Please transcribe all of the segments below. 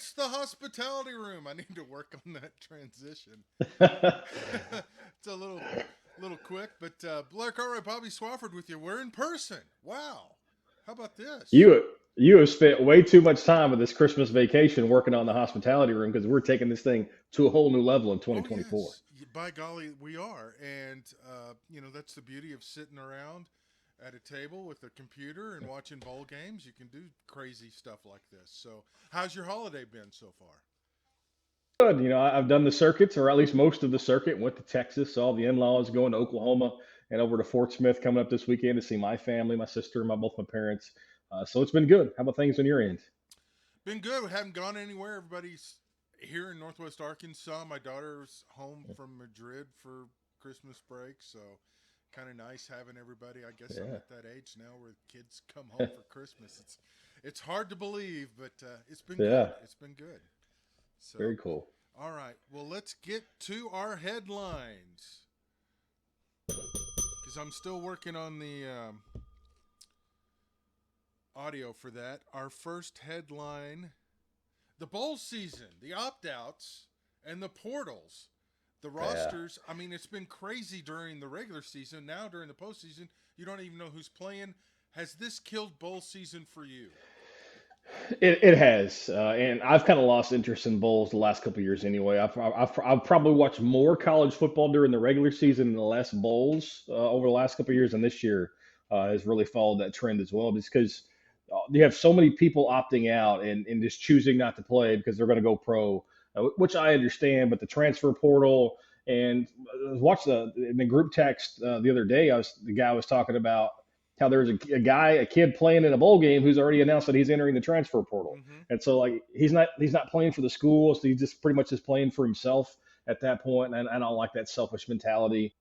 It's the hospitality room. I need to work on that transition. It's a little quick, but Blair Cartwright, Bobby Swofford with you. We're in person. Wow. How about this? You you have spent way too much time with this Christmas vacation working on the hospitality room because we're taking this thing to a whole new level in Oh 2024. yes, by golly, we are, and that's the beauty of sitting around at a table with a computer and watching bowl games. You can do crazy stuff like this. So, how's your holiday been so far? Good. I've done the circuits, or at least most of the circuit. Went to Texas, saw the in-laws, going to Oklahoma, and over to Fort Smith coming up this weekend to see my family, my sister, both my parents. So it's been good. How about things on your end? Been good. We haven't gone anywhere. Everybody's here in Northwest Arkansas. My daughter's home from Madrid for Christmas break, so kind of nice having everybody. I guess I'm Yeah. at that age now where kids come home for Christmas. It's hard to believe, but it's been good. Yeah. It's been good. So, Very cool. all right. Well, let's get to our headlines because I'm still working on the audio for that. Our first headline: the bowl season, the opt outs, and the portals. The Yeah. rosters, I mean, it's been crazy during the regular season. Now, during the postseason, you don't even know who's playing. Has this killed bowl season for you? It has, and I've kind of lost interest in bowls the last couple of years anyway. I've probably watched more college football during the regular season and less bowls over the last couple of years, and this year has really followed that trend as well. Just because you have so many people opting out and just choosing not to play because they're going to go pro, which I understand. But the transfer portal and I was watching in the group text the other day. The guy was talking about how there's a kid playing in a bowl game who's already announced that he's entering the transfer portal, Mm-hmm. and so like he's not playing for the school, so he's just pretty much just playing for himself at that point. And I don't like that selfish mentality.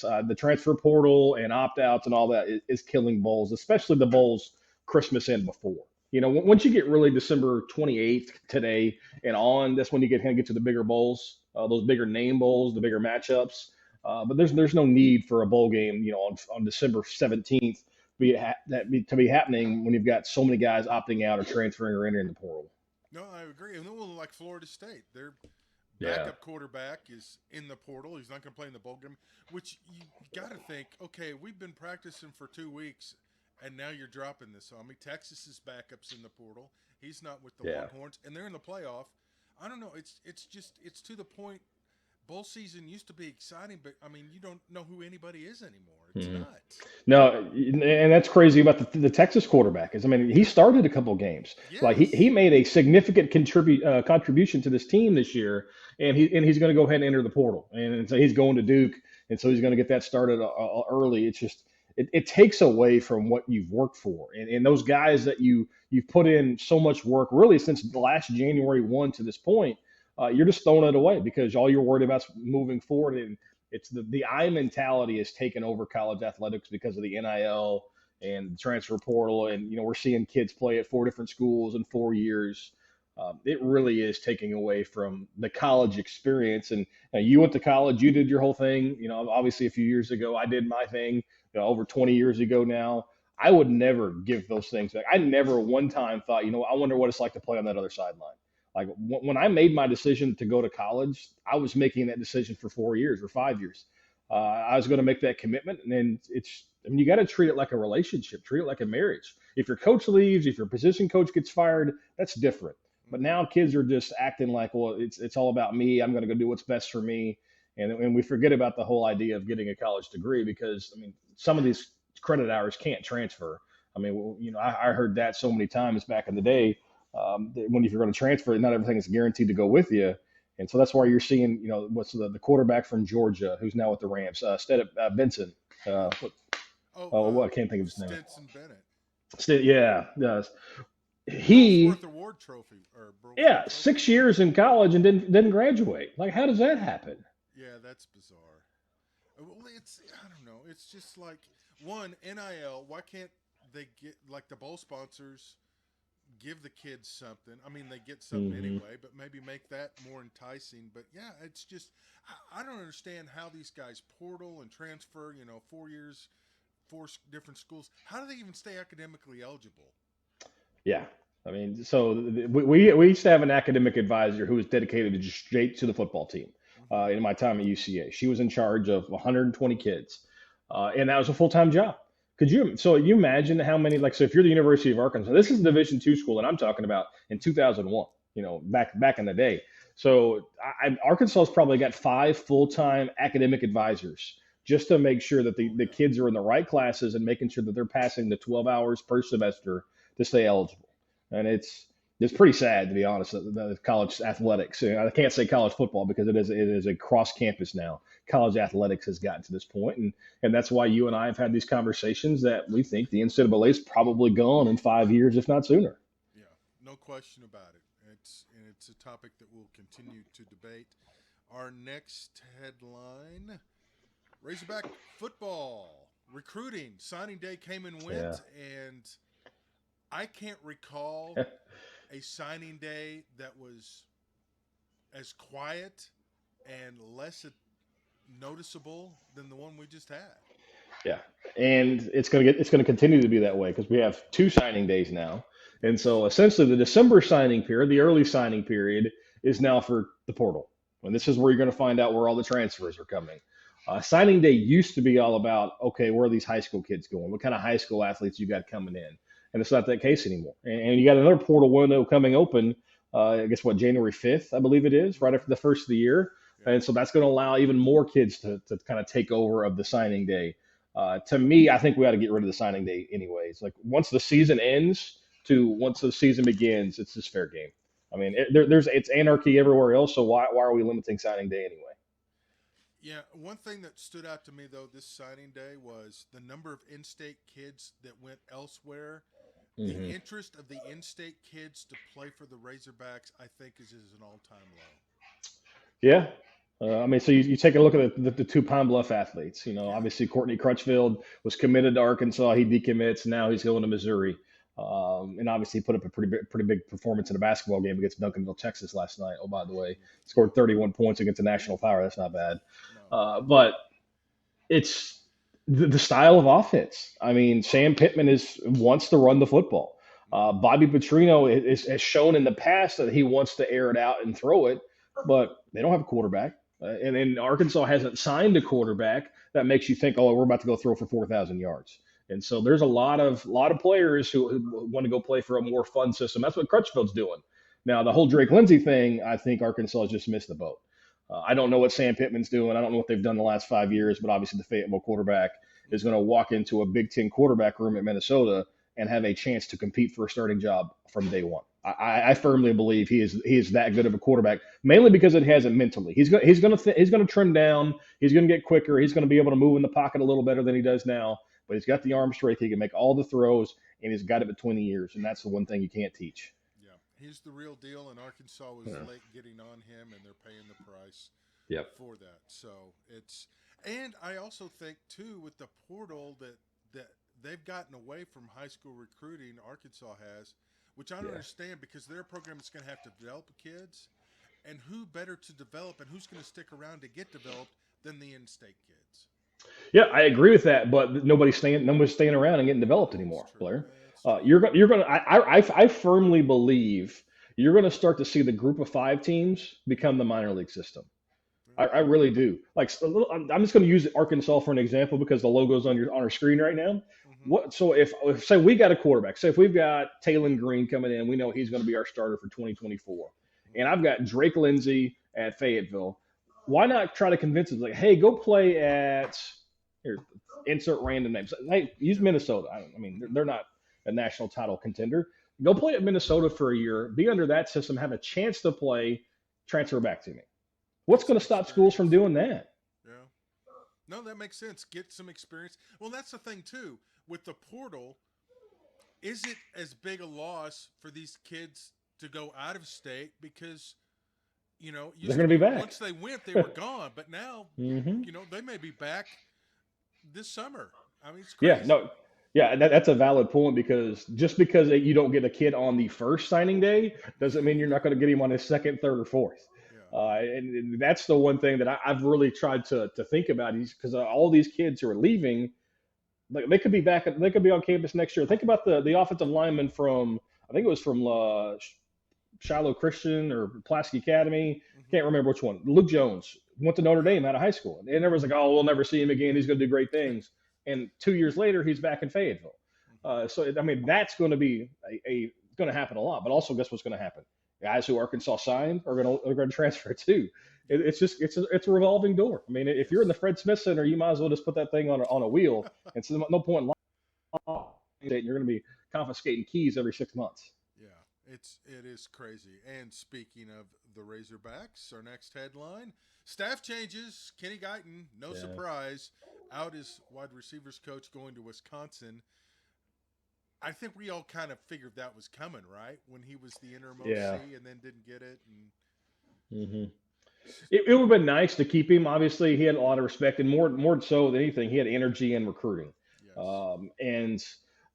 The transfer portal and opt outs and all that is killing bowls, especially the bowls Christmas and before. Once you get really December 28th today and on, that's when you get to the bigger bowls, those bigger name bowls, the bigger matchups. But there's no need for a bowl game, on December 17th to be happening when you've got so many guys opting out or transferring or entering the portal. No, I agree. And then like Florida State, their Yeah. backup quarterback is in the portal. He's not going to play in the bowl game, which you got to think, okay, we've been practicing for 2 weeks, and now you're dropping this on me. Texas's backup's in the portal. He's not with the Yeah. Longhorns, and they're in the playoff. I don't know. It's to the point. Bowl season used to be exciting, but I mean, you don't know who anybody is anymore. It's Mhm. nuts. No, and that's crazy about the Texas quarterback is, I mean, he started a couple games. Like he Yes. made a significant contribution to this team this year, and he's going to go ahead and enter the portal, and so he's going to Duke, and so he's going to get that started early. It's just it takes away from what you've worked for, and those guys that you've put in so much work really since the last January 1 to this point. You're just throwing it away because all you're worried about is moving forward, and it's the I mentality has taken over college athletics because of the NIL and the transfer portal, and we're seeing kids play at four different schools in 4 years. It really is taking away from the college experience. And you went to college, you did your whole thing. Obviously a few years ago, I did my thing. Over 20 years ago now. I would never give those things back. I never one time thought, I wonder what it's like to play on that other sideline. Like when I made my decision to go to college, I was making that decision for 4 years or 5 years. I was going to make that commitment, and then I mean, you got to treat it like a relationship, treat it like a marriage. If your coach leaves, if your position coach gets fired, that's different. But Mm-hmm. now kids are just acting like, well, it's all about me. I'm going to go do what's best for me, and we forget about the whole idea of getting a college degree because I mean, some of these credit hours can't transfer. I mean, I heard that so many times back in the day when if you're going to transfer, not everything is guaranteed to go with you. And so that's why you're seeing, what's the quarterback from Georgia who's now with the Rams, instead of Benson. Oh, What I can't think of his name. Stinson Bennett. Yeah, yes. Ellsworth He, Award Trophy or Burlsworth yeah, Trophy six winner. years in college and didn't graduate. Like, how does that happen? Yeah, that's bizarre. Well, it's I don't know. It's just like one NIL. Why can't they get like the bowl sponsors give the kids something? I mean, they get something Hmm. anyway, but maybe make that more enticing. But yeah, it's just I don't understand how these guys portal and transfer. 4 years, different schools. How do they even stay academically eligible? Yeah. I mean, so we used to have an academic advisor who was dedicated to just straight to the football team. Mm-hmm. In my time at UCA, she was in charge of 120 kids, and that was a full time job. Could you? So you imagine how many? Like, so if you're the University of Arkansas, this is a Division two school that I'm talking about in 2001. Back in the day. So Arkansas's probably got five full time academic advisors just to make sure that the Oh kids are in the right classes and making sure that they're passing the 12 hours per semester to stay eligible. And it's pretty sad, to be honest. The college athletics. I can't say college football because it is a cross campus now. College athletics has gotten to this point, and that's why you and I have had these conversations that we think the NCAA is probably gone in 5 years, if not sooner. yeah, no question about it. It's a topic that we'll continue to debate. Our next headline: Razorback football recruiting signing day came and Yeah. went, and I can't recall a signing day that was as quiet and less noticeable than the one we just had. Yeah, and it's gonna continue to be that way because we have two signing days now, and Yes. so essentially the December signing period, the early signing period, is now for the portal, and this is where you're going to find out where all the transfers are coming. Signing day used to be all about, okay, where are these high school kids going? What kind of high school athletes you got coming in? And it's not that case anymore. And you got another portal window coming open. I guess what, January 5th, I believe it is, right Mm-hmm. after the first of the year. Yeah. And so that's going to allow even more kids to kind of take over of the signing day. To me, I think we ought to get rid of the signing day anyways. Like once the season ends to once the season begins, it's just fair game. I mean, there's it's anarchy everywhere else. So why are we limiting signing day anyway? Yeah, one thing that stood out to me though this signing day was the number of in-state kids that went elsewhere. The Hmm. interest of the in-state kids to play for the Razorbacks, I think, is an all-time low. Yeah. I mean, so you take a look at the two Pine Bluff athletes. Yeah. Obviously Courtney Crutchfield was committed to Arkansas. He decommits. Now he's going to Missouri. And obviously put up a pretty big performance in a basketball game against Duncanville, Texas last night. Oh, by the way, Yeah. scored 31 points against a Yeah. national power. That's not bad. No. But it's the style of offense. I mean, Sam Pittman wants to run the football. Mm-hmm. Bobby Petrino has shown in the past that he wants to air it out and throw it, but they don't have a quarterback. And then Arkansas hasn't signed a quarterback that makes you think, oh, we're about to go throw for 4,000 yards. And so there's a lot of players who want to go play for a more fun system. That's what Crutchfield's doing. Now, the whole Drake Lindsay thing, I think Arkansas has just missed the boat. I don't know what Sam Pittman's doing. I don't know what they've done the last 5 years, but obviously the Fayetteville quarterback is going Mm-hmm. to walk into a Big Ten quarterback room at Minnesota and have a chance to compete for a starting job from day one. I firmly believe he is that good of a quarterback, mainly because it has him mentally. He's going to trim down. He's going to get quicker. He's going to be able to move in the pocket a little better than he does now. But he's got the arm strength. He can make all the throws, and he's got it between the ears, and that's the one thing you can't teach. Yeah. He's the real deal, and Arkansas was Yeah. late getting on him, and they're paying the price Yep. for that. So it's, and I also think too with the portal that they've gotten away from high school recruiting. Arkansas has, which I don't Yeah. understand because their program is going to have to develop kids, and who better to develop and who's going to stick around to get developed than the in-state kids? Yeah, I agree with that, but nobody's staying around and getting developed It's anymore, true. Blair. It's true. You're going to I firmly believe you're going to start to see the group of five teams become the minor league system. I Yeah. really do. Like I'm just going to use Arkansas for an example because the logo's on our screen right now. Mm-hmm. What? So if say we got a quarterback, say if we've got Taylon Green coming in, we know he's going to be our starter for 2024, and Mm-hmm. I've got Drake Lindsay at Fayetteville. Why not try to convince us like, hey, go play at here, insert random names. Hey, use Yeah. Minnesota. I mean, they're, Mm-hmm. they're not a national title contender. Go play at Minnesota for a year, be under that system, have a chance to play, transfer back to me. What's Get going some to stop schools from experience. doing that? Yeah. No, that makes sense. Get some experience. Well, that's the thing too with the portal. Is it as big a loss for these kids to go out of state because it They're used to going to be be back. once they went they were gone, but now Hmm. they may be back this summer. I mean, it's Yeah, crazy. no, yeah, that's a valid point because just because you don't get a kid on the first signing day doesn't mean you're not going to get him on his second, third, or fourth. Yeah. And that's the one thing that I've really tried to think about is because all these kids who are leaving, like they could be back, they could be on campus next year. Think about the offensive lineman from I think it was from Shiloh Christian or Pulaski Academy. Mm-hmm. Can't remember which one. Luke Jones went to Notre Dame out of high school, and everyone's like, "Oh, we'll never see him again. He's going to do great things." And 2 years later, he's back in Fayetteville. So I mean, that's going to be going to happen a lot. But also, guess what's going to happen? Guys who Arkansas signed are going to transfer too. It's a revolving door. I mean, if you're in the Fred Smith Center, you might as well just put that thing on a wheel, and so no point in you're going to be confiscating keys every 6 months. Yeah, it is crazy. And speaking of the Razorbacks, our next headline: staff changes. Kenny Guyton, no surprise, out as wide receivers coach, going to Wisconsin. I think we all kind of figured that was coming, right? When he was the interim OC and then didn't get it. Mm-hmm. It would have been nice to keep him. Obviously, he had a lot of respect, and more so than anything, he had energy and recruiting. Yes. And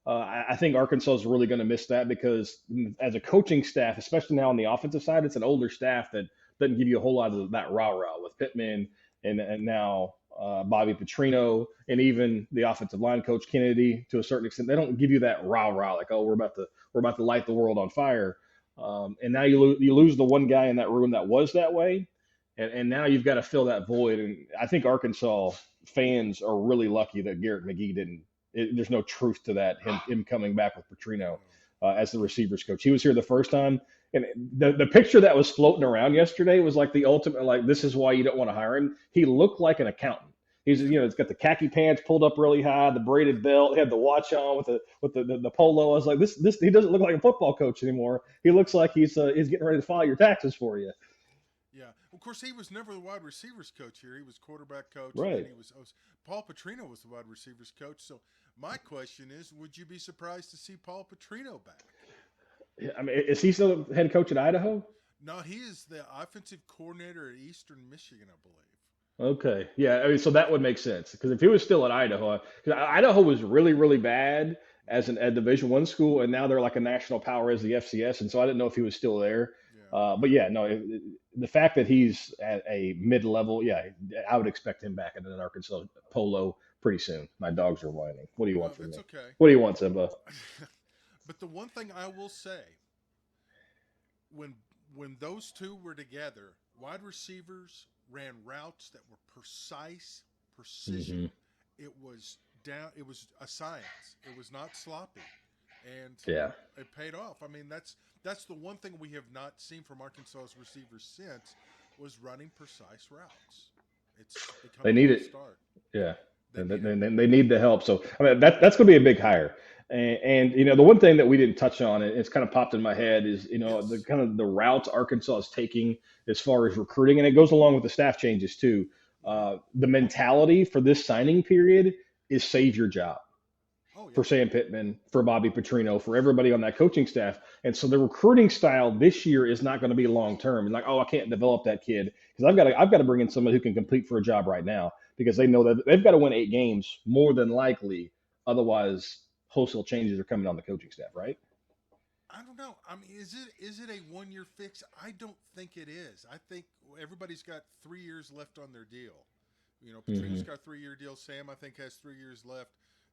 I think Arkansas is really going to miss that because as a coaching staff, especially now on the offensive side, it's an older staff that doesn't give you a whole lot of that rah-rah with Pittman and now Bobby Petrino and even the offensive line coach Kennedy to a certain extent. They don't give you that rah-rah like, oh, we're about to light the world on fire. And now you lose the one guy in that room that was that way. And now you've got to fill that void. And I think Arkansas fans are really lucky that Garrett McGee didn't. There's no truth to that, him coming back with Petrino as the receivers coach. He was here the first time. And the picture that was floating around yesterday was like the ultimate, like, this is why you don't want to hire him. He looked like an accountant. He's got the khaki pants pulled up really high, the braided belt, he had the watch on with the polo. I was like, this he doesn't look like a football coach anymore. He looks like he's getting ready to file your taxes for you. Yeah, of course, he was never the wide receivers coach here. He was quarterback coach, Right. and then he was Paul Petrino was the wide receivers coach. So my question is, would you be surprised to see Paul Petrino back? I mean, is he still head coach at Idaho? No, he is the offensive coordinator at Eastern Michigan, I believe. Okay, yeah. I mean, so that would make sense because if he was still at Idaho, because Idaho was really, really bad as a Division One school, and now they're like a national power as the FCS, and so I didn't know if he was still there. Yeah. But yeah, no, the fact that he's at a mid-level, yeah, I would expect him back in an Arkansas polo pretty soon. My dogs are whining. What do you want from That's me? okay. What do you want, Simba? But the one thing I will say, when those two were together, wide receivers ran routes that were precision. Hmm. It was it was a science. It was not sloppy. And Yeah. it paid off. I mean, that's the one thing we have not seen from Arkansas's receivers since was running precise routes. It's become They need a it. start. Yeah. They And need it. they need the help. So I mean that's going to be a big hire. And the one thing that we didn't touch on, it's kind of popped in my head, is the Yes. kind of the route Arkansas is taking as far as recruiting, and it goes along with the staff changes too. Mm-hmm. The mentality for this signing period is save your job Oh for yeah. Sam Pittman, for Bobby Petrino, for everybody on that coaching staff. And so the recruiting style this year is not going to be long term. And like, oh, I can't develop that kid because I've got to bring in someone who can compete for a job right now because they know that they've got to win 8 games more than likely. Otherwise, wholesale changes are coming on the coaching staff, right? I don't know. I mean, is it a 1 year fix? I don't think it is. I think everybody's got 3 years left on their deal. Mm-hmm. Petrino's got a 3 year deal. Sam, I think, has 3 years left.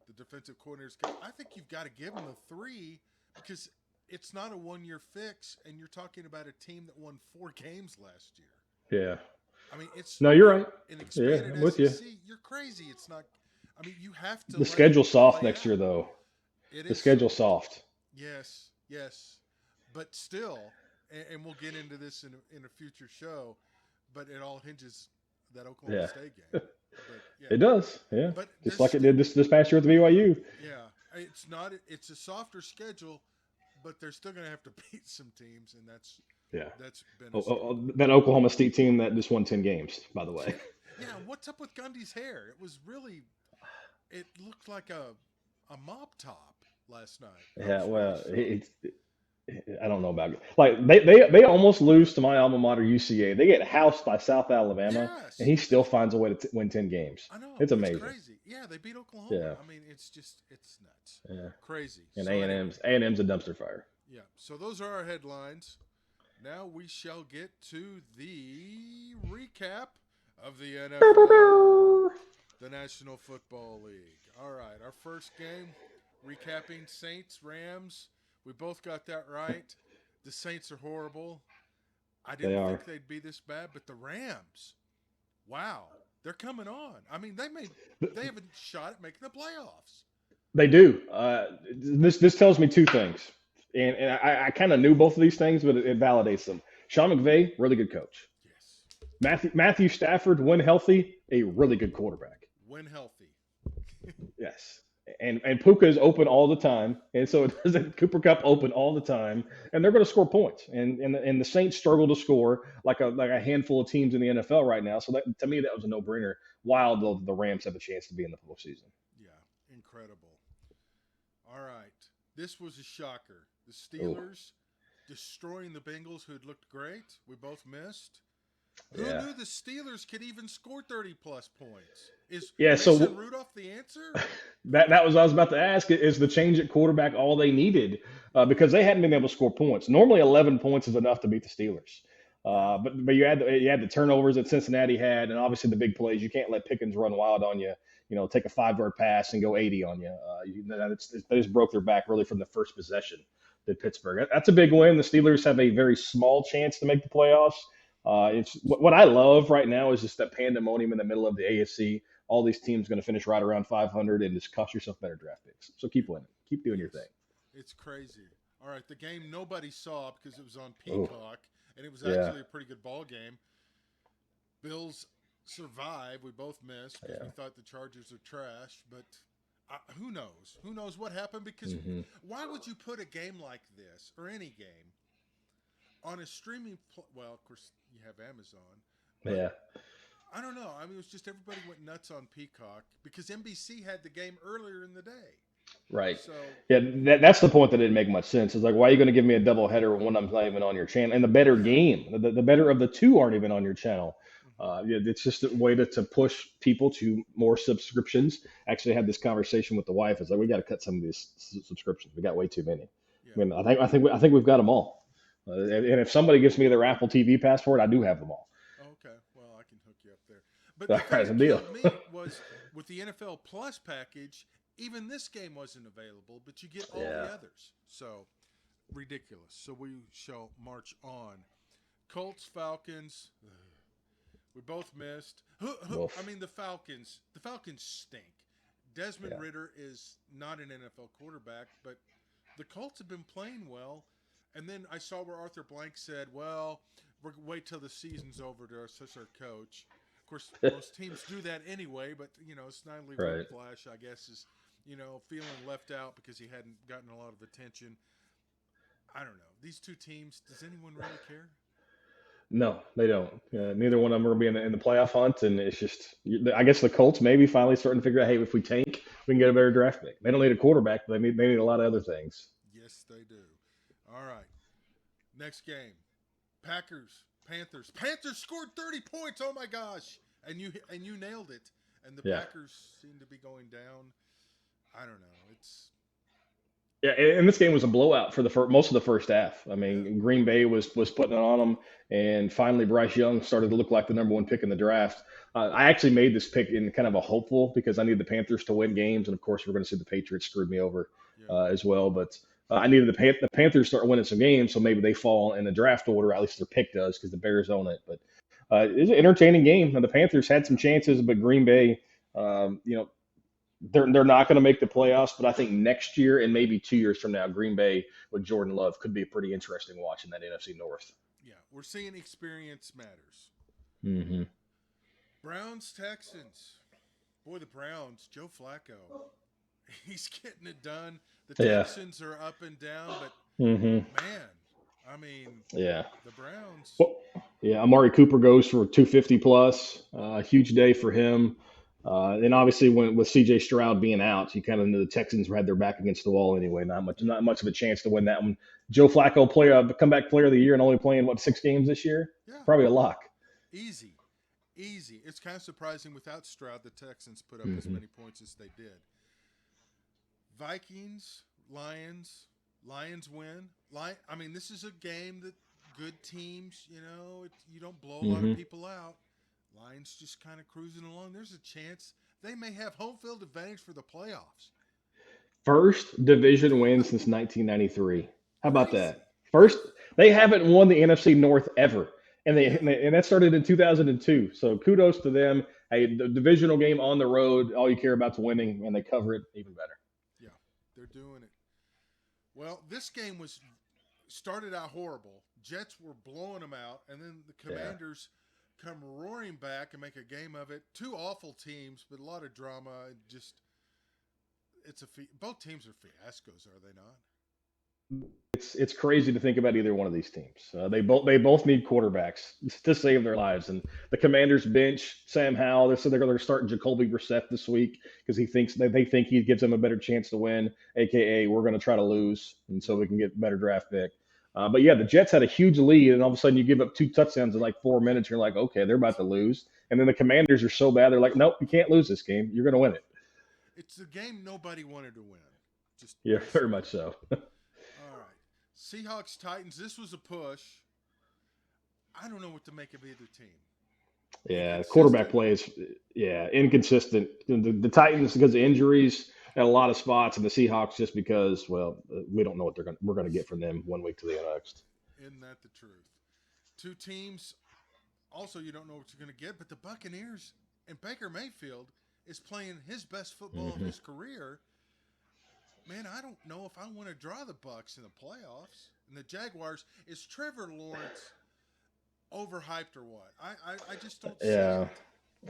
The defensive coordinator's got. I think you've got to give him the 3 because it's not a 1 year fix, and you're talking about a team that won 4 games last year. Yeah. I mean, it's No, you're right. an Yeah, expanded I'm with you. SEC. You're crazy. It's not. I mean, you have to The let it schedule's soft play next year, out. though. It The is schedule's soft. soft. Yes, but still, and we'll get into this in a future show, but it all hinges that Oklahoma Yeah. State game. But yeah, It does. Yeah. but Just there's like it did this past year with BYU. yeah, it's not. It's a softer schedule, but they're still going to have to beat some teams, and Yeah. that's been a Oh, struggle. that Oklahoma State team that just won 10 games, by the way. Yeah, what's up with Gundy's hair? It was really, it looked like a mop top last night. I Yeah, was well, really shocked. I don't know about it. Like they almost lose to my alma mater UCA. They get housed by South Alabama, and Yes, he still finds a way to win 10 games. I know. It's It's amazing. crazy. Yeah, they beat Oklahoma. Yeah, I mean, it's nuts. yeah. Crazy. And So anyway, A&M's a dumpster fire. yeah. So those are our headlines. Now we shall get to the recap of the NFL, the National Football League. All right, our first game, recapping Saints Rams. We both got that right. The Saints are horrible. I They didn't are. think they'd be this bad, but the Rams, wow, they're coming on. I mean, they have a shot at making the playoffs. They do. This tells me two things, and I kind of knew both of these things, but it validates them. Sean McVay, really good coach. Yes, Matthew Stafford, when healthy, a really good quarterback. when healthy. Yes. And Puka is open all the time, and so it doesn't Cooper Cup open all the time, and they're going to score points. And the Saints struggle to score like a handful of teams in the NFL right now. So that, to me, that was a no brainer. While the Rams have a chance to be in the postseason. Yeah, incredible. All right, this was a shocker. The Oh Steelers destroying the Bengals, who had looked great. We both missed. Who yeah, knew the Steelers could even score 30 plus points? Is yeah. Mason Rudolph the answer? That was what I was about to ask. Is the change at quarterback all they needed? Yeah, Because they hadn't been able to score points. Normally, 11 points is enough to beat the Steelers. yeah, But you had the turnovers that Cincinnati had, and obviously the big plays. You can't let Pickens run wild on you. Take a 5-yard pass and go 80 on you. They just broke their back really from the first possession. Did Pittsburgh? That's a big win. The Steelers have a very small chance to make the playoffs. It's what I love right now is just that pandemonium in the middle of the AFC. All these teams going to finish right around 500 and just cost yourself better draft picks. So keep winning, keep doing your yes. thing. It's crazy. All right, the game nobody saw because it was on Oh Peacock, and it was yeah, actually a pretty good ball game. Bills survived. We both missed because we yeah. thought the Chargers are trash, but who knows? Who knows what happened? Because Hmm. why would you put a game like this or any game on a streaming? Well, of course you have Amazon, but Yeah. I don't know. I mean, it was just everybody went nuts on Peacock because NBC had the game earlier in the day. Right. So Yeah, that's the point that didn't make much sense. It's like, why are you going to give me a double header when I'm not even on your channel? And the better yeah, game, the better of the two aren't even on your channel. hmm Yeah, it's just a way to push people to more subscriptions. Actually, I had this conversation with the wife. It's like, we got to cut some of these subscriptions. We got way too many. I yeah. mean, I think we've got them all. And if somebody gives me their Apple TV passport, I do have them all. Okay, well, I can hook you up there. But All the thing right, the that deal. killed me was with the NFL Plus package, even this game wasn't available, but you get all Yeah. the others. So ridiculous. So we shall march on. Colts, Falcons. We both missed. I Wolf. mean, the Falcons. The Falcons stink. Desmond Yeah. Ritter is not an NFL quarterback, but the Colts have been playing well. And then I saw where Arthur Blank said, "Well, we're wait till the season's over to assess our coach." Of course, most teams do that anyway. But Snidely Right. Whiplash, I guess, is feeling left out because he hadn't gotten a lot of attention. I don't know. These two teams. Does anyone really care? No, they don't. Neither one of them are going to be in the playoff hunt, and it's just, I guess the Colts maybe finally starting to figure out, hey, if we tank, we can get a better draft pick. They don't need a quarterback, but they need a lot of other things. Yes, they do. All right. Next game. Packers, Panthers. Panthers scored 30 points. Oh my gosh. And you nailed it. And the Yeah, Packers seem to be going down. I don't know. It's yeah. And this game was a blowout for most of the first half. I yeah. mean, Green Bay was putting it on them, and finally Bryce Young started to look like the number one pick in the draft. I actually made this pick in kind of a hopeful because I need the Panthers to win games, and of course we're going to see the Patriots screwed me over Yeah. as well. But I needed the Panthers to start winning some games, so maybe they fall in the draft order. At least their pick does because the Bears own it. But it's an entertaining game. Now, the Panthers had some chances, but Green Bay, um, you know, they're not going to make the playoffs. But I think next year and maybe 2 years from now, Green Bay with Jordan Love could be a pretty interesting watch in that NFC North. Yeah. We're seeing experience matters. Hmm. Browns, Texans. Boy, the Browns, Joe Flacco. He's getting it done. The Yeah. Texans are up and down, but Hmm. man, I mean, Yeah. the Browns. Well, yeah. Amari Cooper goes for 250 plus. Huge day for him. And obviously, with C.J. Stroud being out, you kind of knew the Texans had their back against the wall anyway. Not Hmm much of a chance to win that one. Joe Flacco comeback player of the year and only playing 6 games this year. Yeah, Probably a lock. easy. Easy. It's kind of surprising without Stroud, the Texans put up as Hmm. many points as they did. Vikings, Lions. Lions win. I mean, this is a game that good teams, you don't blow a lot of Hmm. people out. Lions just kind of cruising along. There's a chance they may have home field advantage for the playoffs. First division win since 1993. How about Crazy. that? First, they haven't won the NFC North ever, and Yeah. that started in 2002. So kudos to them. Hey, the divisional game on the road, all you care about is winning, and they cover it even better. Yeah. They're doing it. Well, this game was started out horrible. Jets were blowing them out, and then the Yeah. Commanders come roaring back and make a game of it. Two awful teams, but a lot of drama. Just both teams are fiascos, are they not? It's crazy to think about either one of these teams. They both need quarterbacks to save their lives. And the Commanders bench Sam Howell. They're going to start Jacoby Brissett this week because they think he gives them a better chance to win. AKA we're going to try to lose, and so we can get a better draft pick. But yeah, the Jets had a huge lead, and all of a sudden you give up two touchdowns in like 4 minutes. You're like, okay, they're about to lose. And then the Commanders are so bad, they're like, nope, you can't lose this game. You're going to win it. It's the game nobody wanted to win. Just Yeah, very basically. much so. All right. Seahawks Titans. This was a push. I don't know what to make of either team. Yeah, quarterback Inconsistent. play is inconsistent. The Titans because of injuries at a lot of spots, and the Seahawks just because we don't know what we're going to get from them 1 week to the next. Isn't that the truth? Two teams. Also, you don't know what you're going to get, but the Buccaneers and Baker Mayfield is playing his best football of Hmm. his career. Man, I don't know if I want to draw the Bucks in the playoffs. And the Jaguars, is Trevor Lawrence overhyped or what? I just don't see Yeah,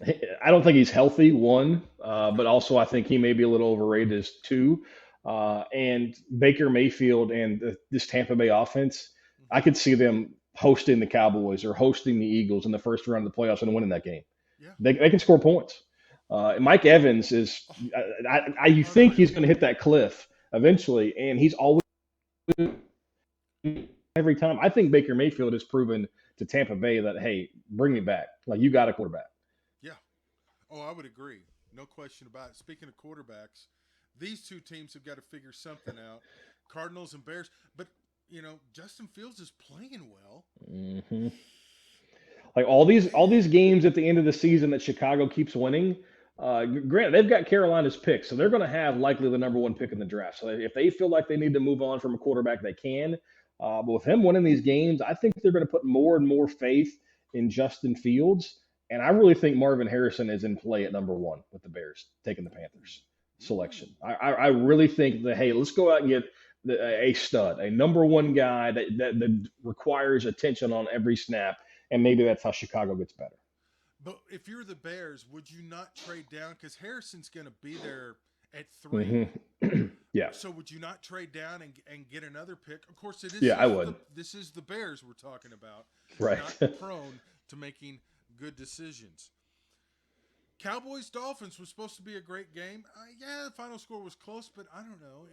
it. I don't think he's healthy. One, but also I think he may be a little overrated as two. And Baker Mayfield and this Tampa Bay offense, I Hmm. could see them hosting the Cowboys or hosting the Eagles in the first round of the playoffs and winning that game. Yeah, They can score points. Mike Evans is, oh, you think he's unreal. going to hit that cliff eventually, and he's always every time. I think Baker Mayfield has proven to Tampa Bay that hey, bring me back. Like you got a quarterback. Yeah. Oh, I would agree. No question about it. Speaking of quarterbacks, these two teams have got to figure something out. Cardinals and Bears, but Justin Fields is playing well. Hmm. Like all these games at the end of the season that Chicago keeps winning. Granted, they've got Carolina's pick, so they're going to have likely the number one pick in the draft. So if they feel like they need to move on from a quarterback, they can. But with him winning these games, I think they're going to put more and more faith in Justin Fields. And I really think Marvin Harrison is in play at number one with the Bears taking the Panthers Ooh. selection. Ooh. I really think that hey, let's go out and get a stud, a number one guy that requires attention on every snap, and maybe that's how Chicago gets better. But if you're the Bears, would you not trade down? Because Harrison's going to be there at three. Hmm. Yeah, So would you not trade down and get another pick? Of course, yeah, I would. this is the Bears we're talking about, Right. not prone to making good decisions. Cowboys Dolphins was supposed to be a great game. Yeah, the final score was close, but I don't know.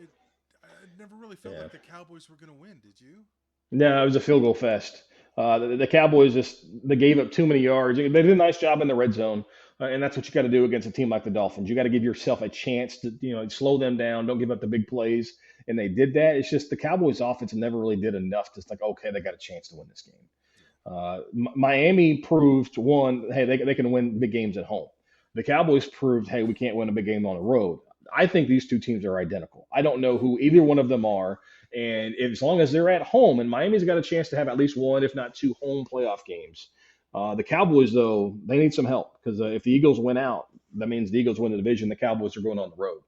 I never really felt Yeah. like the Cowboys were going to win. Did you? No, it was a field goal fest. The Cowboys just they gave up too many yards. They did a nice job in the red zone, and that's what you got to do against a team like the Dolphins. You got to give yourself a chance to slow them down. Don't give up the big plays, and they did that. It's just the Cowboys' offense never really did enough to like okay, they got a chance to win this game. Miami proved one, hey, they can win big games at home. The Cowboys proved, hey, we can't win a big game on the road. I think these two teams are identical. I don't know who either one of them are. And as long as they're at home, and Miami's got a chance to have at least one, if not two, home playoff games. The Cowboys, though, they need some help because if the Eagles win out, that means the Eagles win the division. The Cowboys are going on the road.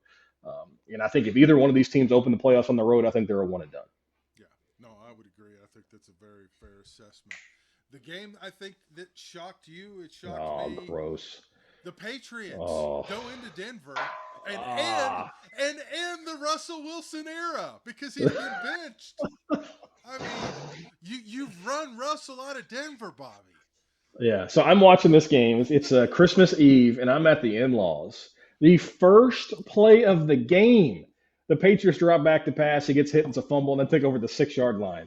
And I think if either one of these teams open the playoffs on the road, I think they're a one and done. Yeah. No, I would agree. I think that's a very fair assessment. The game I think that shocked you, it shocked Oh, me. gross. The Patriots Oh, go into Denver and end ah, and end the Russell Wilson era because he's been benched. I mean, you've run Russell out of Denver, Bobby. yeah. So I'm watching this game. It's Christmas Eve, and I'm at the in-laws. The first play of the game, the Patriots drop back to pass. He gets hit. It's a fumble, and then take over the 6 yard line.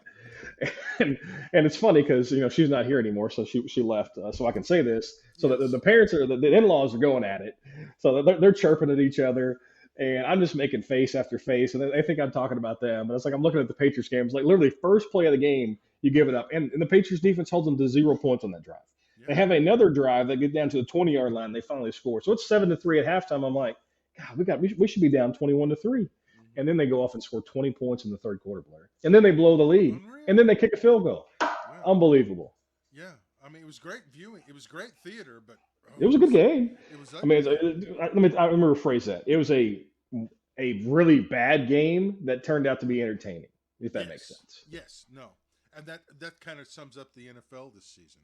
and and it's funny because she's not here anymore, so she left. So I can say this. So the Yes. parents the in-laws are going at it. So they're chirping at each other, and I'm just making face after face, and they think I'm talking about them. But it's like I'm looking at the Patriots game. It's like literally first play of the game, you give it up, and the Patriots defense holds them to 0 points on that drive. They Yeah. have another drive that get down to the 20 yard line. They finally score. So it's 7-3 at halftime. I'm like, God, we should be down 21-3. and then they go off and score 20 points in the third quarter, Blair. And then they blow the lead, and Unreal. then they kick a field goal. Yeah. Unbelievable. Yeah. I mean, it was great viewing. It was great theater, but It oh, was a good game. it was I mean, ugly. let me rephrase that. It was a really bad game that turned out to be entertaining, if that makes Yes. sense. Yes. No. And that kind of sums up the NFL this season.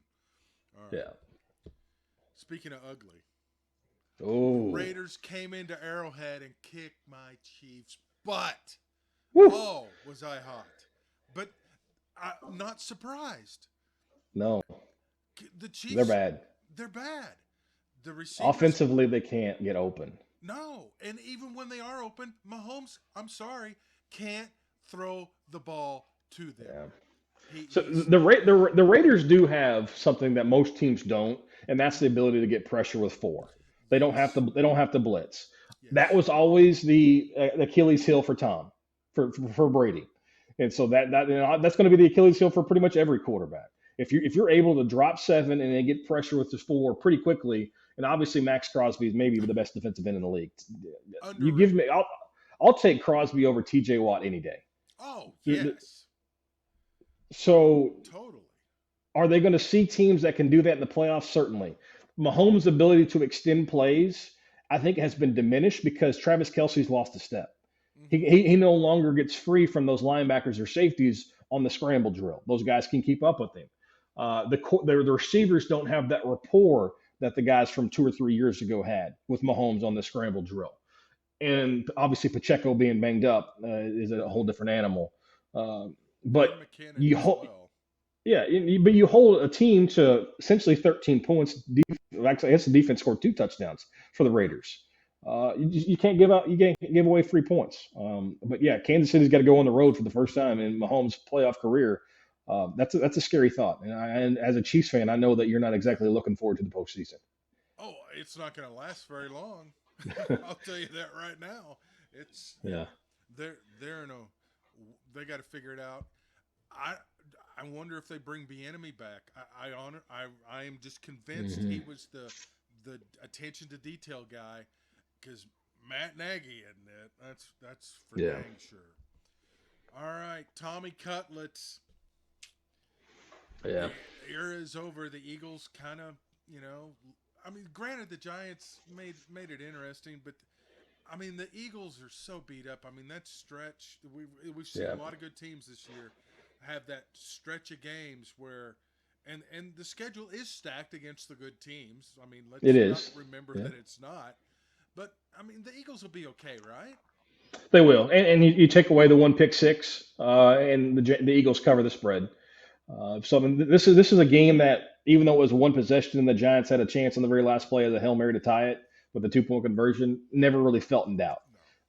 All right. Yeah. Speaking of ugly, the Oh. Raiders came into Arrowhead and kicked my Chiefs' butt. Woo. Oh, was I hot? But I'm not surprised. No, The they're Chiefs, bad. they're bad. The receivers, Offensively, they can't get open. no. And even when they are open, Mahomes, I'm sorry, can't throw the ball to them. Yeah. He, So he's the Raiders do have something that most teams don't, and that's the ability to get pressure with four. yes, They don't have to blitz. That yes, was always the Achilles heel for Tom, for Brady, and so that's going to be the Achilles heel for pretty much every quarterback. If you're able to drop seven and then get pressure with the four pretty quickly, and obviously Max Crosby is maybe the best defensive end in the league. You give underrated. me, I'll take Crosby over T.J. Watt any day. Oh yes, So totally. are they going to see teams that can do that in the playoffs? Certainly. Mahomes' ability to extend plays, I think, has been diminished because Travis Kelsey's lost a step. Hmm. He no longer gets free from those linebackers or safeties on the scramble drill. Those guys can keep up with him. The receivers don't have that rapport that the guys from 2 or 3 years ago had with Mahomes on the scramble drill. And obviously, Pacheco being banged up is a whole different animal. Uh, but And McKinnon you as hold, well. yeah, but you hold a team to essentially 13 points. Actually, I guess the defense scored 2 touchdowns for the Right. Raiders. You can't give away 3 points. But yeah, Kansas City's got to go on the road for the first time in Mahomes' playoff career. That's a scary thought. And as a Chiefs fan, I know that you're not exactly looking forward to the postseason. Oh, it's not going to last very long. I'll tell you that right now. It's Yeah. they're in a they got to figure it out. I I wonder if they bring Bieniemy back. I am just convinced Hmm. he was the attention to detail guy because Matt Nagy isn't it. That's for Yeah. dang sure. All right, Tommy Cutlets. Yeah. The era is over. The Eagles kind of, you know, I mean, granted the Giants made it interesting, but I mean the Eagles are so beat up. I mean that stretch we've seen Yeah. a lot of good teams this year have that stretch of games where and the schedule is stacked against the good teams. I mean, It let's not is. remember Yeah. that it's not. But I mean, the Eagles will be okay, right? They will. And you take away the one pick six, and the Eagles cover the spread. So I mean, this is a game that even though it was one possession and the Giants had a chance on the very last play of the Hail Mary to tie it with the 2 point conversion, never really felt in doubt.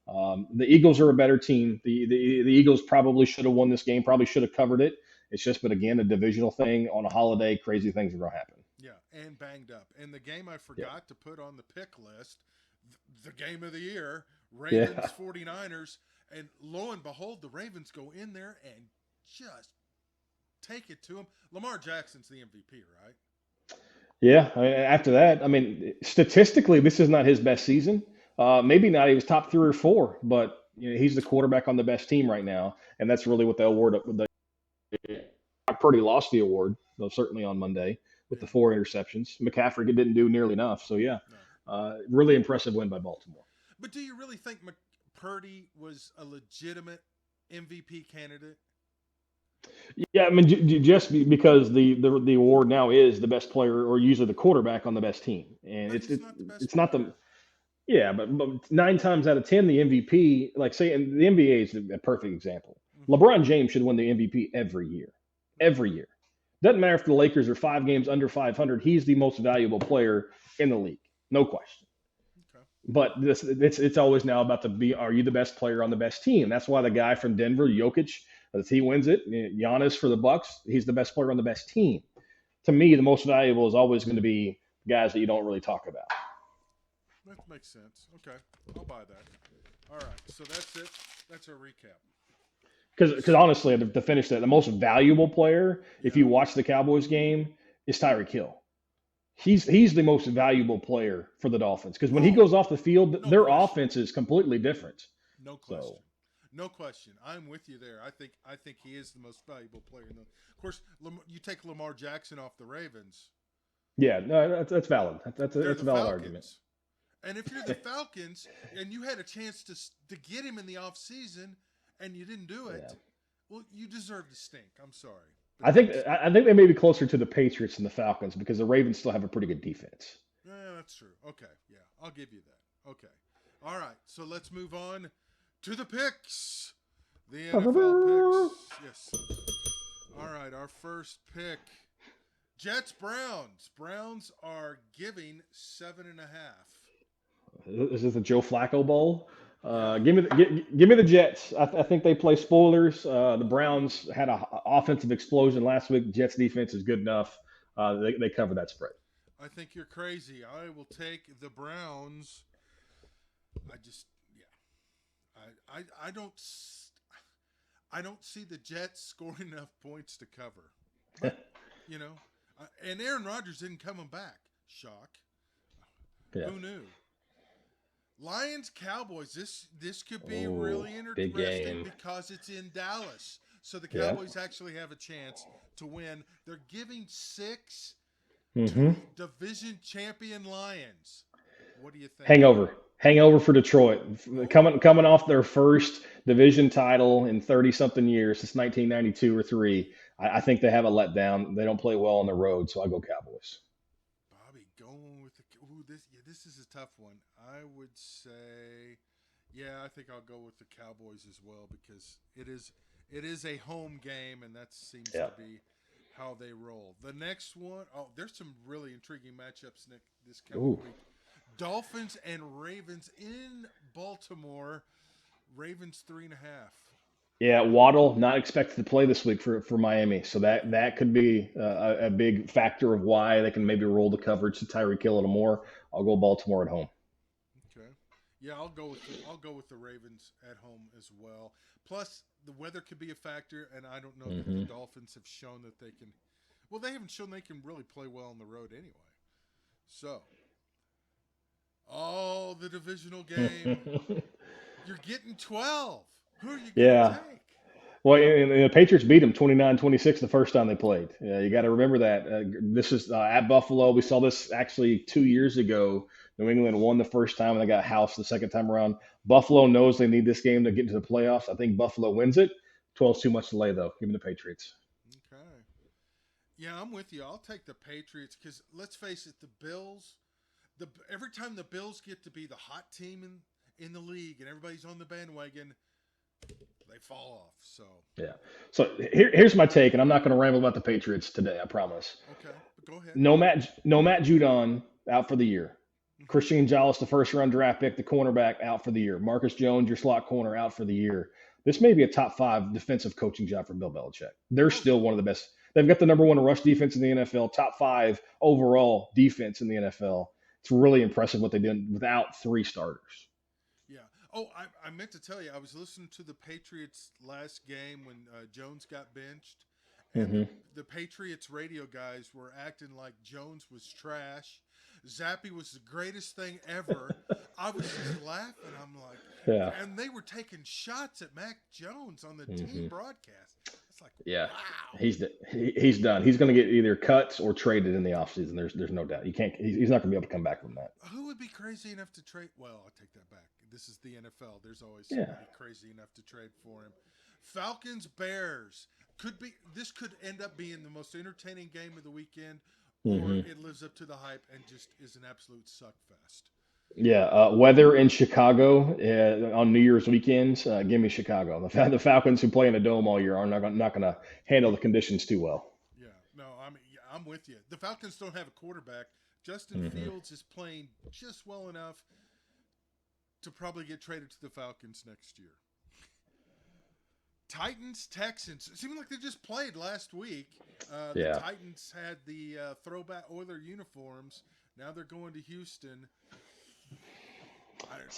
No. The Eagles are a better team. The Eagles probably should have won this game. Probably should have covered it. It's just, but again, a divisional thing on a holiday. Crazy things are going to happen. Yeah, and banged up. And the game I Yeah. forgot to put on the pick list, the game of the year, Yeah. Ravens 49ers, and lo and behold, the Ravens go in there and just take it to them. Lamar Jackson's the MVP, right? Yeah. After that, I mean, statistically, this is not his best season. Maybe not. He was top 3 or 4, but he's the quarterback on the best team right now, and that's really what the award. Purdy lost the award, though certainly on Monday with the Yeah, 4 interceptions. McCaffrey didn't do nearly enough. So yeah, no. really impressive win by Baltimore. But do you really think Purdy was a legitimate MVP candidate? Yeah, I mean, just because the award now is the best player or usually the quarterback on the best team, and But he's not the best it's not the player. yeah, but 9 times out of 10 the MVP, like say, and the NBA is a perfect example. Hmm. LeBron James should win the MVP every year. Doesn't matter if the Lakers are 5 games under 500. He's the most valuable player in the league, no question. Okay. But it's always now about are you the best player on the best team? That's why the guy from Denver, Jokic, if he wins it, Giannis for the Bucks, he's the best player on the best team. To me, the most valuable is always going to be guys that you don't really talk about. That makes sense. Okay. I'll buy that. All right. So that's it. That's our recap. Because honestly, to finish that, the most valuable player, if Yeah. you watch the Cowboys game, is Tyreek Hill. He's the most valuable player for the Dolphins because when he Oh, goes off the field, no their question. offense is completely different. No So question. No question. I'm with you there. I think he is the most valuable player in the. Of course, you take Lamar Jackson off the Ravens. Yeah, no, that's valid. They're That's the a valid argument. Falcons. And if you're the Falcons and you had a chance to get him in the offseason and you didn't do Yeah. it, well, you deserve to stink. I'm sorry. But I think that's I think they may be closer to the Patriots than the Falcons because the Ravens still have a pretty good defense. that's true. Okay, yeah, I'll give you that. Okay. All right, so let's move on to the picks. The NFL picks. Yes. All right, our first pick. Jets Browns. Browns are giving 7.5. Is this the Joe Flacco Bowl? Yeah. Give me the Jets. I think they play spoilers. The Browns had an offensive explosion last week. Jets defense is good enough. They cover that spread. I think you're crazy. I will take the Browns. I just, yeah. I don't see the Jets scoring enough points to cover. But, you know, and Aaron Rodgers isn't coming back. Shock. Yeah. Who knew? Lions Cowboys. This could be Oh, really big interesting game. because it's in Dallas. So the Yeah. Cowboys actually have a chance to win. They're giving 6 to hmm the division champion Lions. What do you think? Hangover for Detroit. Oh, Coming off their first division title in 30 something years since 1992 or three. I think they have a letdown. They don't play well on the road, so I go Cowboys. Bobby going with the this is a tough one. I would say, yeah, I think I'll go with the Cowboys as well because it is a home game and that seems Yeah. to be how they roll. The next one, oh, there's some really intriguing matchups, Nick, this coming Ooh. week. Dolphins and Ravens in Baltimore. Ravens 3.5. Yeah, Waddle not expected to play this week for Miami, so that could be a big factor of why they can maybe roll the coverage to Tyreek Hill a little more. I'll go Baltimore at home. Okay. Yeah, I'll go with the Ravens at home as well. Plus, the weather could be a factor, and I don't know that the hmm Dolphins have shown that they can. Well, they haven't shown they can really play well on the road anyway. So, oh, the divisional game. You're getting 12. Who are you gonna Yeah. take? Well, and the Patriots beat them 29-26 the first time they played. You got Yeah. to remember that. This is at Buffalo. We saw this actually 2 years ago. New England won the first time and they got housed the second time around. Buffalo knows they need this game to get into the playoffs. I think Buffalo wins it. 12's too much to lay, though. Give me the Patriots. Okay. Yeah, I'm with you. I'll take the Patriots because let's face it, the Bills. Every time the Bills get to be the hot team in the league and everybody's on the bandwagon, they fall off. So Yeah. So here's my take, and I'm not going to ramble about the Patriots today. I promise. okay, but go ahead. No Matt Judon out for the year. Hmm. Christian Gonzalez, the first round draft pick, the cornerback, out for the year. Marcus Jones, your slot corner, out for the year. This may be a top five defensive coaching job for Bill Belichick. They're Oh still one of the best. They've got the number one rush defense in the NFL, top five overall defense in the NFL. It's really impressive what they did without three starters. yeah. Oh, I meant to tell you, I was listening to the Patriots last game when Jones got benched, and the hmm the Patriots radio guys were acting like Jones was trash. Zappy was the greatest thing ever. I was just laughing. I'm like, Yeah. and they were taking shots at Mac Jones on the team hmm broadcast. It's like, Yeah. wow. He's done. He's going to get either cuts or traded in the offseason. There's no doubt. You can't. He's not going to be able to come back from that. Who would be crazy enough to trade? Well, I'll take that back. This is the NFL. There's always Yeah. somebody crazy enough to trade for him. Falcons Bears could be. This could end up being the most entertaining game of the weekend, or hmm it lives up to the hype and just is an absolute suck fest. Yeah, weather in Chicago on New Year's weekends. Give me Chicago. The Falcons, who play in a dome all year, are not going to handle the conditions too well. Yeah, no, I'm with you. The Falcons don't have a quarterback. Justin hmm Fields is playing just well enough to probably get traded to the Falcons next year. Titans, Texans. It seemed like they just played last week. The Yeah. Titans had the throwback Oiler uniforms. Now they're going to Houston.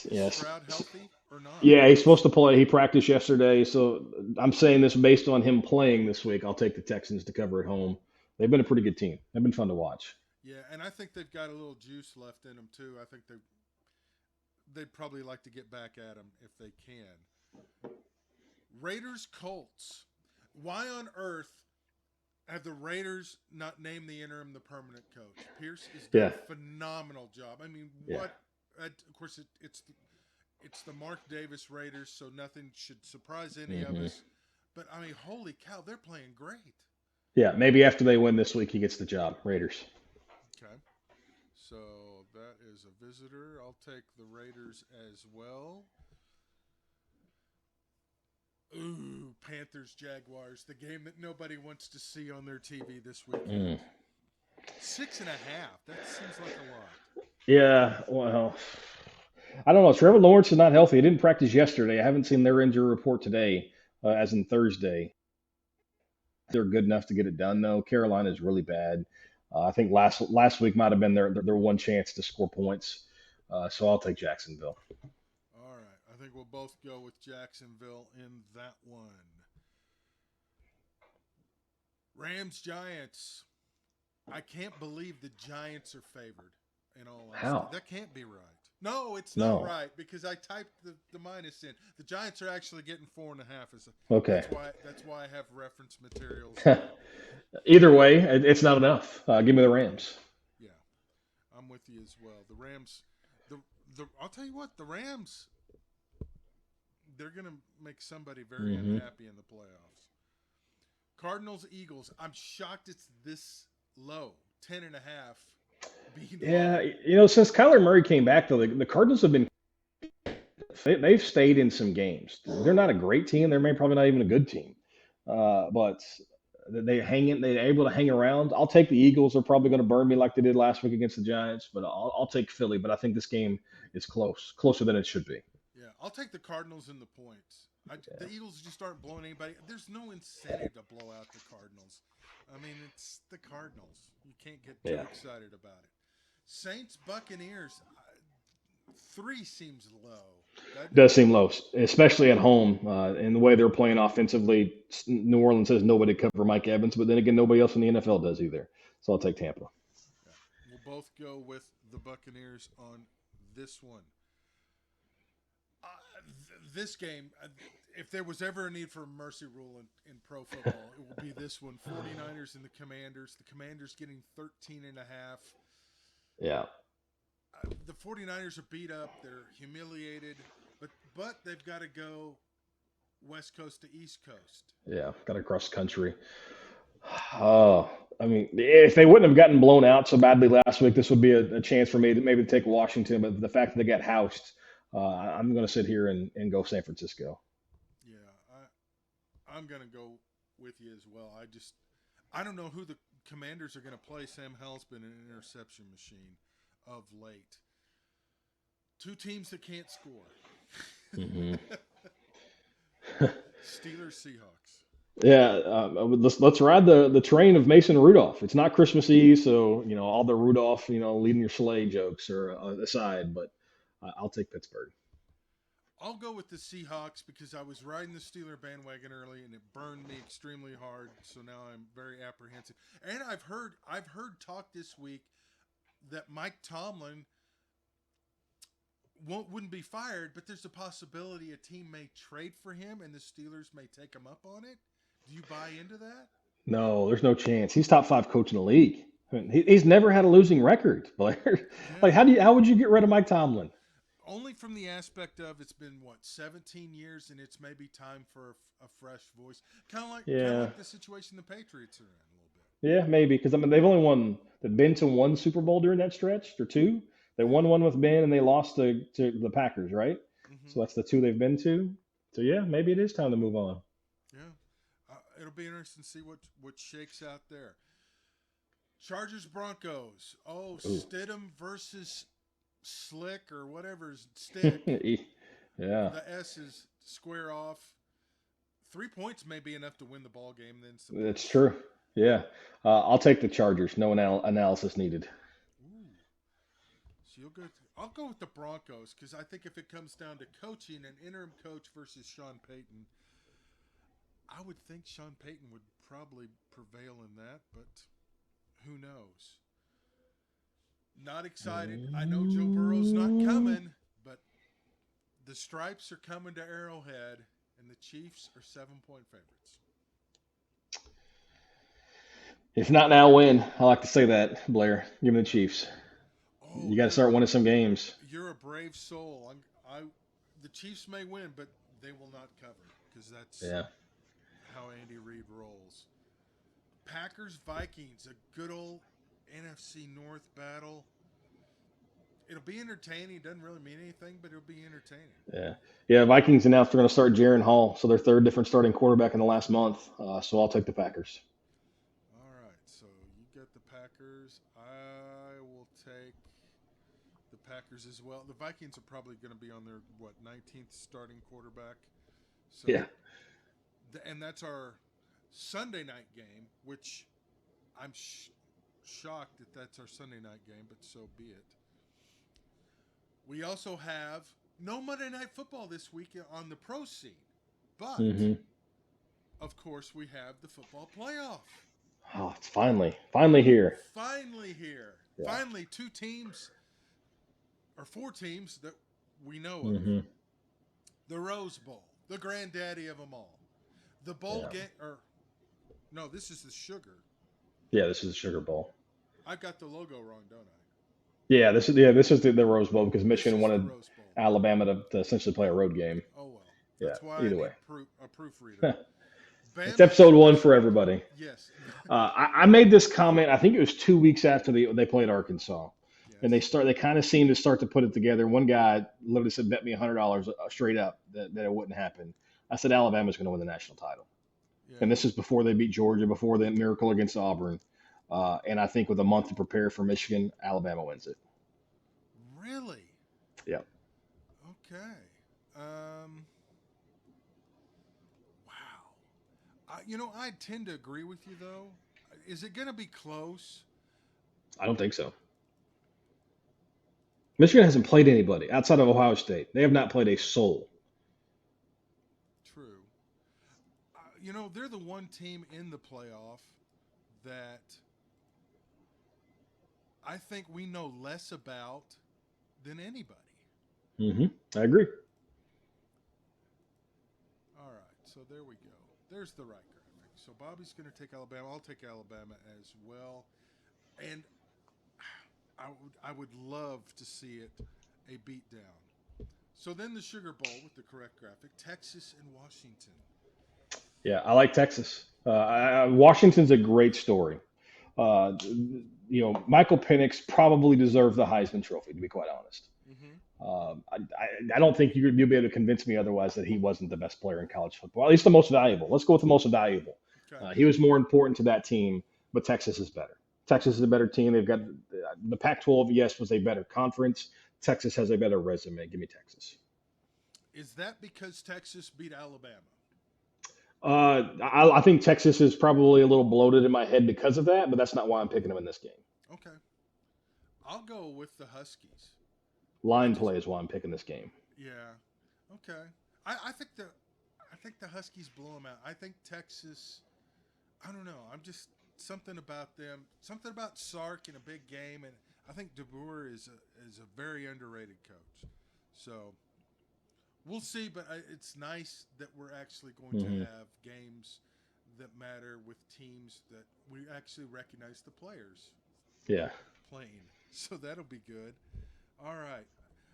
Is Yes. Stroud healthy or not? Yeah, he's supposed to play. He practiced yesterday, so I'm saying this based on him playing this week. I'll take the Texans to cover at home. They've been a pretty good team. They've been fun to watch. Yeah, and I think they've got a little juice left in them too. I think they'd probably like to get back at them if they can. Raiders Colts. Why on earth have the Raiders not named the interim the permanent coach? Pierce has done Yeah, a phenomenal job. I mean, yeah. what? Of course, it's the Mark Davis Raiders, so nothing should surprise any of Hmm. us. But I mean, holy cow, they're playing great. Yeah, maybe after they win this week, he gets the job. Raiders. Okay, so that is a visitor. I'll take the Raiders as well. Ooh, Panthers Jaguars, the game that nobody wants to see on their TV this weekend. Mm. 6.5. That seems like a lot. Yeah, well, I don't know. Trevor Lawrence is not healthy. He didn't practice yesterday. I haven't seen their injury report today, as in Thursday. They're good enough to get it done, though. Carolina is really bad. I think last week might have been their one chance to score points. So I'll take Jacksonville. All right. I think we'll both go with Jacksonville in that one. Rams Giants. I can't believe the Giants are favored, in all honesty. How? That can't be right. No, it's not No. right because I typed the minus in. The Giants are actually getting 4.5. Okay. That's why I have reference materials. Either way, it's not enough. Give me the Rams. Yeah, I'm with you as well. The Rams, I'll tell you what, the Rams, they're gonna make somebody very Hmm. unhappy in the playoffs. Cardinals Eagles. I'm shocked it's this low, 10.5 being Yeah, low. since Kyler Murray came back, though, the Cardinals have been they've stayed in some games. They're not a great team. They're maybe probably not even a good team, but they're able to hang around. I'll take the Eagles. They're probably going to burn me like they did last week against the Giants, but I'll take Philly. But I think this game is closer than it should be. Yeah, I'll take the Cardinals in the points. The Eagles just aren't blowing anybody. There's no incentive to blow out the Cardinals. I mean, it's the Cardinals. You can't get too Yeah, excited about it. Saints Buccaneers. 3 seems low, doesn't it? does seem low, especially at home, and the way they're playing offensively. New Orleans has nobody to cover Mike Evans, but then again, nobody else in the NFL does either. So I'll take Tampa. Yeah. We'll both go with the Buccaneers on this one. This game, if there was ever a need for a mercy rule in pro football, it will be this one. 49ers and the Commanders. The Commanders getting 13.5. Yeah. The 49ers are beat up. They're humiliated. But they've got to go West Coast to East Coast. Yeah, got to cross country. Oh, I mean, if they wouldn't have gotten blown out so badly last week, this would be a chance for me to maybe take Washington. But the fact that they got housed, I'm going to sit here and go San Francisco. Yeah, I'm going to go with you as well. I don't know who the Commanders are going to play. Sam Howell's been an interception machine of late. 2 teams that can't score. Hmm. Steelers Seahawks. Yeah, let's ride the train of Mason Rudolph. It's not Christmas Eve, so all the Rudolph leading your sleigh jokes are aside, but I'll take Pittsburgh. I'll go with the Seahawks because I was riding the Steeler bandwagon early and it burned me extremely hard. So now I'm very apprehensive. And I've heard talk this week that Mike Tomlin wouldn't be fired, but there's a possibility a team may trade for him and the Steelers may take him up on it. Do you buy into that? No, there's no chance. He's top 5 coach in the league. I mean, he's never had a losing record, Blair. Like, Yeah. how would you get rid of Mike Tomlin? Only from the aspect of it's been 17 years and it's maybe time for a fresh voice. Kind of Yeah, like the situation the Patriots are in a little bit. yeah, maybe because I mean they've been to one Super Bowl during that stretch or two. They Yeah. won one with Ben and they lost to the Packers, right? Mm-hmm. So that's the 2 they've been to. So yeah, maybe it is time to move on. Yeah. It'll be interesting to see what shakes out there. Chargers Broncos. Oh, Ooh. Stidham versus Slick or whatever's Stick. Yeah, The S is square off. 3 points may be enough to win the ball game. Then some that's points. true. Yeah, I'll take the Chargers. No analysis needed. Ooh. So I'll go with the Broncos because I think if it comes down to coaching, an interim coach versus Sean Payton, I would think Sean Payton would probably prevail in that, but who knows? Not excited. I know Joe Burrow's not coming, but the Stripes are coming to Arrowhead. and the Chiefs are 7-point favorites. If not now, when? I like to say that, Blair. Give me the Chiefs. Oh, You got to start winning some games. you're a brave soul. The Chiefs may win, but they will not cover because that's Yeah. how Andy Reid rolls. Packers Vikings, a good old NFC North battle. It'll be entertaining. It doesn't really mean anything, but it'll be entertaining. Yeah. Yeah. Vikings announced they're going to start Jaron Hall, so their third different starting quarterback in the last month. So I'll take the Packers. All right, so you get the Packers. I will take the Packers as well. The Vikings are probably going to be on their 19th starting quarterback. So Yeah. and that's our Sunday night game, which I'm shocked that that's our Sunday night game, but so be it. We also have no Monday Night Football this week on the pro scene, but Mm-hmm. of course we have the football playoff. Oh, it's finally here. Finally here. Yeah. Finally, 4 teams that we know of. Mm-hmm. The Rose Bowl, the granddaddy of them all. The bowl Yeah. game, no, this is the Sugar. Yeah, this is the Sugar Bowl. I've got the logo wrong, don't I? Yeah, this is the Rose Bowl because Michigan wanted Alabama to essentially play a road game. Oh well, Yeah, that's why either I way. need a proofreader. It's episode 1 for everybody. Yes. I made this comment. I think it was 2 weeks after they played Arkansas, Yes. and they kind of seemed to start to put it together. One guy literally said, "Bet me $100 straight up that it wouldn't happen." I said Alabama's going to win the national title, Yeah. and this is before they beat Georgia, before the miracle against Auburn, and I think with a month to prepare for Michigan, Alabama wins it. Really? Yep. Okay. Wow. I tend to agree with you, though. Is it going to be close? I don't think so. Michigan hasn't played anybody outside of Ohio State. They have not played a soul. True. They're the one team in the playoff that I think we know less about than anybody. I agree. All right, so there we go. There's the right graphic. So Bobby's going to take Alabama. I'll take Alabama as well. And I would love to see it a beatdown. So then the Sugar Bowl with the correct graphic, Texas and Washington. Yeah, I like Texas. Washington's a great story. Michael Penix probably deserved the Heisman Trophy, to be quite honest. I don't think you'll be able to convince me otherwise that he wasn't the best player in college football, at least the most valuable. Let's go with the most valuable. Okay. He was more important to that team, but Texas is better. Texas is a better team. They've got the Pac-12, yes, was a better conference. Texas has a better resume. Give me Texas. Is that because Texas beat Alabama? I think Texas is probably a little bloated in my head because of that, but that's not why I'm picking them in this game. Okay. I'll go with the Huskies. Line play is why I'm picking this game. Yeah. Okay. I think the Huskies blow them out. I think Texas. I don't know. I'm just something about them. Something about Sark in a big game, and I think DeBoer is a very underrated coach. So we'll see. But it's nice that we're actually going to have games that matter with teams that we actually recognize the players. Yeah. Playing. So that'll be good. All right.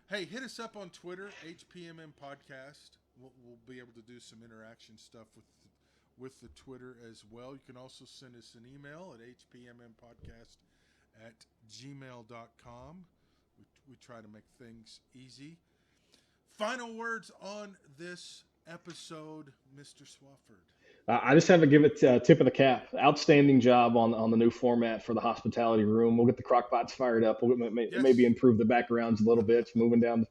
Hey, hit us up on Twitter, HPMM Podcast. We'll be able to do some interaction stuff with the Twitter as well. You can also send us an email at hpmmpodcast@gmail.com. We try to make things easy. Final words on this episode, Mr. Swofford. I just have to give it a tip of the cap. Outstanding job on the new format for the hospitality room. We'll get the crock pots fired up. We'll maybe improve the backgrounds a little bit, moving down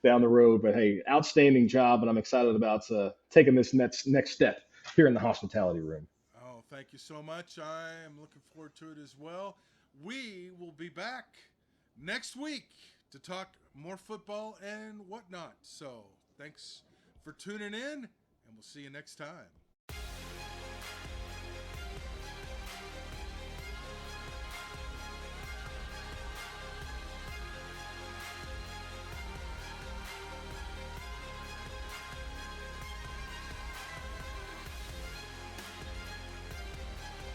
the road. But hey, outstanding job, and I'm excited about taking this next step here in the hospitality room. Oh, thank you so much. I am looking forward to it as well. We will be back next week to talk more football and whatnot. So thanks for tuning in, and we'll see you next time.